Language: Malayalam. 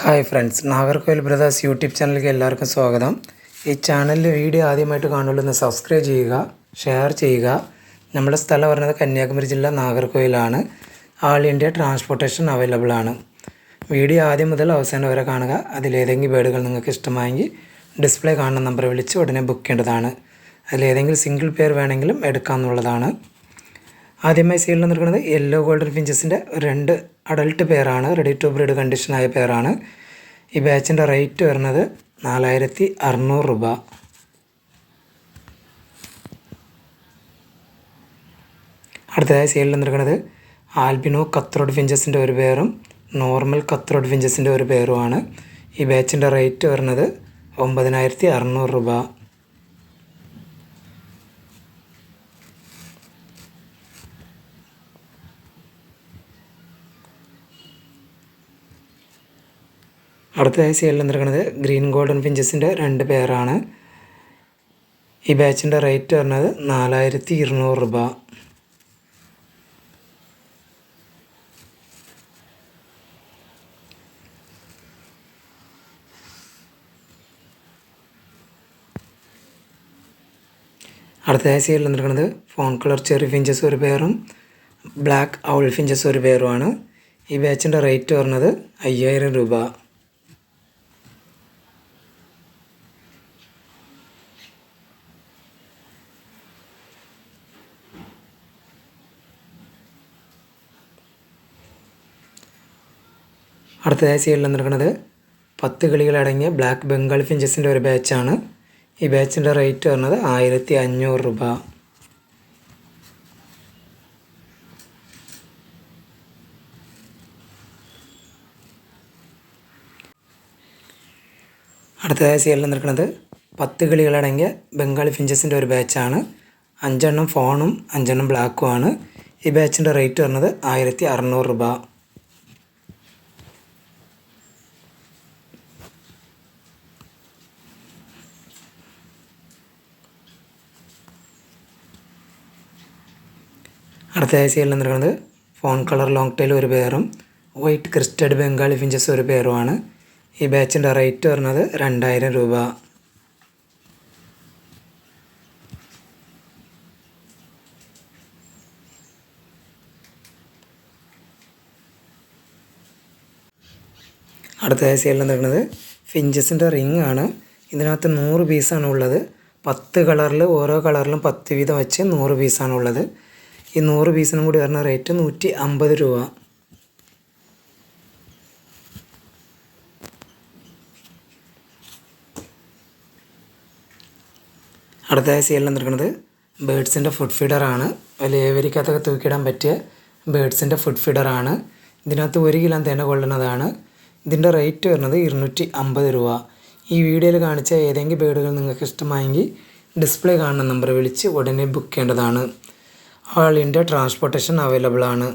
Hi friends, Nagercoil brothers YouTube ചാനലിലേക്ക് എല്ലാവർക്കും സ്വാഗതം. ഈ ചാനലിൽ വീഡിയോ ആദ്യമായിട്ട് കാണുള്ളൂ സബ്സ്ക്രൈബ് ചെയ്യുക, ഷെയർ ചെയ്യുക. നമ്മുടെ സ്ഥലം പറയുന്നത് കന്യാകുമാരി ജില്ല നാഗർകോയിലാണ്. ആൾ ഇന്ത്യ ട്രാൻസ്പോർട്ടേഷൻ അവൈലബിൾ ആണ്. വീഡിയോ ആദ്യം മുതൽ അവസാനം വരെ കാണുക. അതിലേതെങ്കിലും ബേഡുകൾ നിങ്ങൾക്ക് ഇഷ്ടമായെങ്കിൽ ഡിസ്പ്ലേ കാണുന്ന നമ്പർ വിളിച്ച് ഉടനെ ബുക്ക് ചെയ്യേണ്ടതാണ്. അതിലേതെങ്കിലും സിംഗിൾ പെയർ വേണമെങ്കിലും എടുക്കാമെന്നുള്ളതാണ്. ആദ്യമായി സെയിലിൽ നിൽക്കുന്നത് യെല്ലോ ഗോൾഡൻ ഫിഞ്ചസിൻ്റെ 2 അഡൽട്ട് പെയറാണ്. റെഡി ടു ബ്രീഡ് കണ്ടീഷനായ പെയറാണ്. ഈ ബാച്ചിൻ്റെ റേറ്റ് വരുന്നത് 4600 രൂപ. അടുത്തതായി സെയിലിൽ നിൽക്കുന്നത് ആൽബിനോ കത്രോഡ് ഫിഞ്ചസിൻ്റെ ഒരു പെയറും നോർമൽ കത്രോഡ് ഫിഞ്ചസിൻ്റെ ഒരു പെയറുമാണ്. ഈ ബാച്ചിൻ്റെ റേറ്റ് വരുന്നത് 9600 രൂപ. അടുത്തതായി സെയിലിൽ നിൽക്കുന്നത് ഗ്രീൻ ഗോൾഡൻ ഫിഞ്ചസിൻ്റെ 2 പെയറാണ്. ഈ ബാച്ചിൻ്റെ റേറ്റ് വരുന്നത് 4200 രൂപ. അടുത്തതായി സെയിലിൽ നിൽക്കുന്നത് ഫോൺ കളർ ചെറി ഫിഞ്ചസ് ഒരു പെയറും ബ്ലാക്ക് ഔൾ ഫിഞ്ചസ് ഒരു പെയറുമാണ്. ഈ ബാച്ചിൻ്റെ റേറ്റ് വരുന്നത് 5000 രൂപ. അടുത്തതായി സെയിലിൽ നിൽക്കുന്നത് 10 കിളികളടങ്ങിയ ബ്ലാക്ക് ബംഗാൾ ഫിഞ്ചസിൻ്റെ ഒരു ബാച്ചാണ്. ഈ ബാച്ചിൻ്റെ റേറ്റ് വരുന്നത് 1500 രൂപ. അടുത്തതായി സെയിലിൽ നിൽക്കുന്നത് 10 കിളികളടങ്ങിയ ബംഗാൾ ഫിഞ്ചസിൻ്റെ ഒരു ബാച്ചാണ്. 5 എണ്ണം ഫോണും 5 എണ്ണം ബ്ലാക്കുമാണ്. ഈ ബാച്ചിൻ്റെ റേറ്റ് വരുന്നത് 1600 രൂപ. അടുത്തതായി സെയിലിൽ നിൽക്കുന്നത് ഫോൺ കളർ ലോങ് ടൈൽ ഒരു പെയറും വൈറ്റ് ക്രിസ്റ്റഡ് ബംഗാളി ഫിഞ്ചസ് ഒരു പെയറുമാണ്. ഈ ബാച്ചിൻ്റെ റേറ്റ് വരുന്നത് 2000 രൂപ. അടുത്തതായി സെയിലിൽ നിൽക്കുന്നത് ഫിഞ്ചസിൻ്റെ റിംഗ് ആണ്. ഇതിനകത്ത് 100 പീസാണ് ഉള്ളത്. 10 കളറിൽ ഓരോ കളറിലും 10 വീതം വെച്ച് 100 പീസാണ് ഉള്ളത്. ഈ 100 പീസിനും കൂടി വരുന്ന റേറ്റ് 150 രൂപ. അടുത്തതായി സെയിലിൽ നിൽക്കുന്നത് ബേഡ്സിൻ്റെ ഫുഡ് ഫീഡറാണ്. വലിയ ഏവരിക്കകത്തൊക്കെ തൂക്കിയിടാൻ പറ്റിയ ബേഡ്സിൻ്റെ ഫുഡ് ഫീഡറാണ്. ഇതിനകത്ത് 1 കിലോ തേന കൊള്ളുന്നതാണ്. ഇതിൻ്റെ റേറ്റ് വരുന്നത് 250 രൂപ. ഈ വീഡിയോയിൽ കാണിച്ച ഏതെങ്കിലും ബേഡുകൾ നിങ്ങൾക്ക് ഇഷ്ടമായെങ്കിൽ ഡിസ്പ്ലേ കാണുന്ന നമ്പർ വിളിച്ച് ഉടനെ ബുക്ക് ചെയ്യേണ്ടതാണ്. ആൾ ഇന്ത്യ ട്രാൻസ്പോർട്ടേഷൻ അവൈലബിൾ ആണ്.